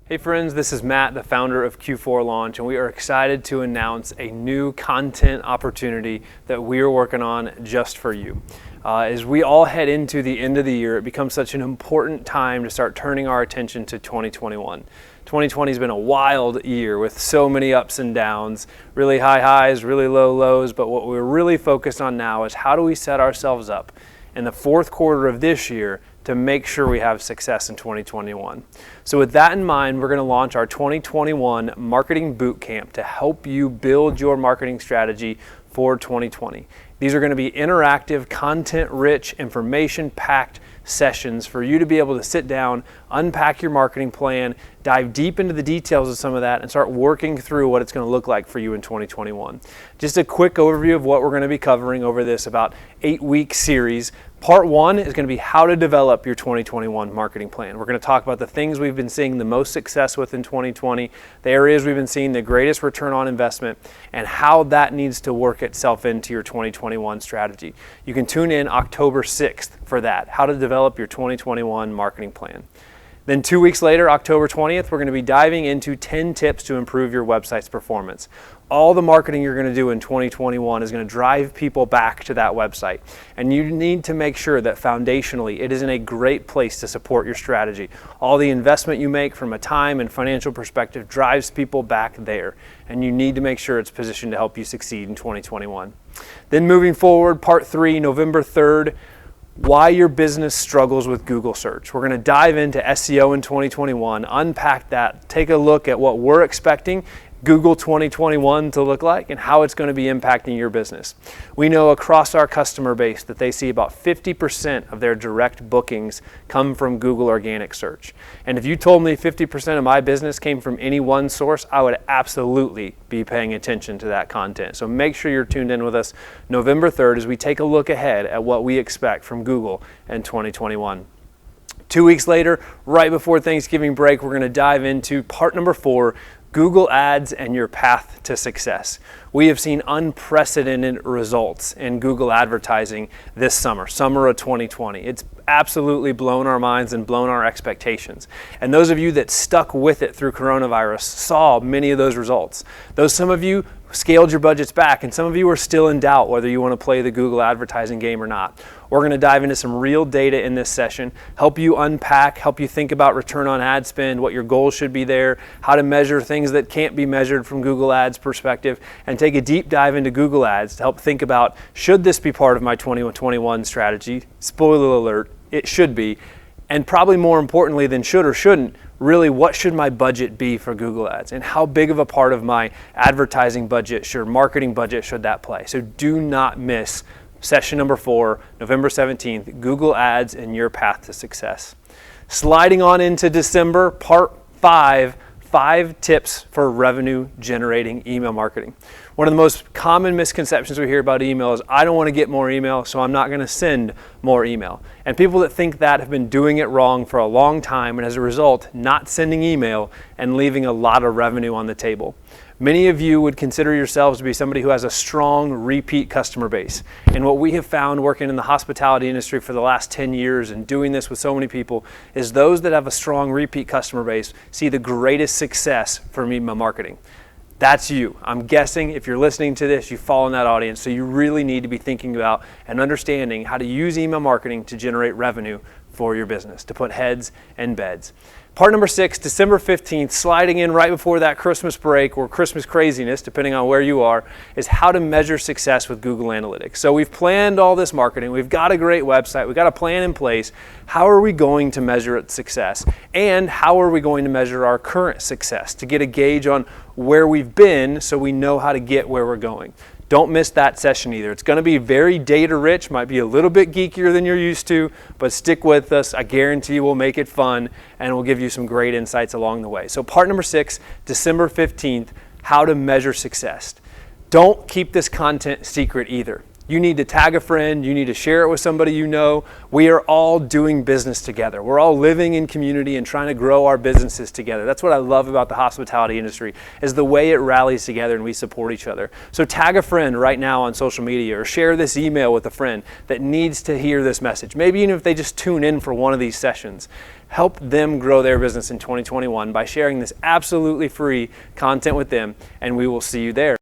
Hey friends, this is Matt, the founder of Q4Launch, and we are excited to announce a new content opportunity that we are working on just for you. As we all head into the end of the year, it becomes such an important time to start turning our attention to 2021. 2020 has been a wild year with so many ups and downs, really high highs, really low lows, but what we're really focused on now is how do we set ourselves up in the fourth quarter of this year to make sure we have success in 2021. So with that in mind, we're going to launch our 2021 Marketing Bootcamp to help you build your marketing strategy for 2020. These are going to be interactive, content-rich, information-packed sessions for you to be able to sit down, unpack your marketing plan, dive deep into the details of some of that, and start working through what it's going to look like for you in 2021. Just a quick overview of what we're going to be covering over this about 8-week series. Part 1 is going to be how to develop your 2021 marketing plan. We're going to talk about the things we've been seeing the most success with in 2020, the areas we've been seeing the greatest return on investment, and how that needs to work itself into your 2021 strategy. You can tune in October 6th for that, how to develop your 2021 marketing plan. Then 2 weeks later, October 20th, we're going to be diving into 10 tips to improve your website's performance. All the marketing you're going to do in 2021 is going to drive people back to that website. And you need to make sure that foundationally it is in a great place to support your strategy. All the investment you make from a time and financial perspective drives people back there. And you need to make sure it's positioned to help you succeed in 2021. Then moving forward, part 3, November 3rd, why your business struggles with Google search. We're going to dive into SEO in 2021, unpack that, take a look at what we're expecting Google 2021 to look like and how it's going to be impacting your business. We know across our customer base that they see about 50% of their direct bookings come from Google organic search. And if you told me 50% of my business came from any one source, I would absolutely be paying attention to that content. So make sure you're tuned in with us November 3rd as we take a look ahead at what we expect from Google in 2021. 2 weeks later, right before Thanksgiving break, we're going to dive into part number 4, Google Ads and your path to success. We have seen unprecedented results in Google advertising this summer of 2020. It's absolutely blown our minds and blown our expectations. And those of you that stuck with it through coronavirus saw many of those results. Some of you scaled your budgets back, and some of you are still in doubt whether you want to play the Google advertising game or not. We're going to dive into some real data in this session, help you unpack, help you think about return on ad spend, what your goals should be there, how to measure things that can't be measured from Google Ads perspective, and take a deep dive into Google Ads to help think about, should this be part of my 2021 strategy? Spoiler alert, it should be. And probably more importantly than should or shouldn't, really, what should my budget be for Google Ads? And how big of a part of my advertising budget, marketing budget should that play? So do not miss session number 4, November 17th, Google Ads and your path to success. Sliding on into December, part 5, 5 tips for revenue generating email marketing. One of the most common misconceptions we hear about email is, I don't want to get more email, so I'm not going to send more email. And people that think that have been doing it wrong for a long time, and as a result, not sending email and leaving a lot of revenue on the table. Many of you would consider yourselves to be somebody who has a strong repeat customer base. And what we have found working in the hospitality industry for the last 10 years and doing this with so many people is those that have a strong repeat customer base see the greatest success from email marketing. That's you. I'm guessing if you're listening to this, you fall in that audience. So you really need to be thinking about and understanding how to use email marketing to generate revenue for your business, to put heads in beds. Part number 6, December 15th, sliding in right before that Christmas break or Christmas craziness, depending on where you are, is how to measure success with Google Analytics. So we've planned all this marketing. We've got a great website. We've got a plan in place. How are we going to measure its success? And how are we going to measure our current success to get a gauge on where we've been so we know how to get where we're going? Don't miss that session either. It's going to be very data rich, might be a little bit geekier than you're used to, but stick with us. I guarantee we'll make it fun and we'll give you some great insights along the way. So part number 6, December 15th, how to measure success. Don't keep this content secret either. You need to tag a friend, you need to share it with somebody you know. We are all doing business together. We're all living in community and trying to grow our businesses together. That's what I love about the hospitality industry, is the way it rallies together and we support each other. So tag a friend right now on social media, or share this email with a friend that needs to hear this message. Maybe even if they just tune in for one of these sessions. Help them grow their business in 2021 by sharing this absolutely free content with them, and we will see you there.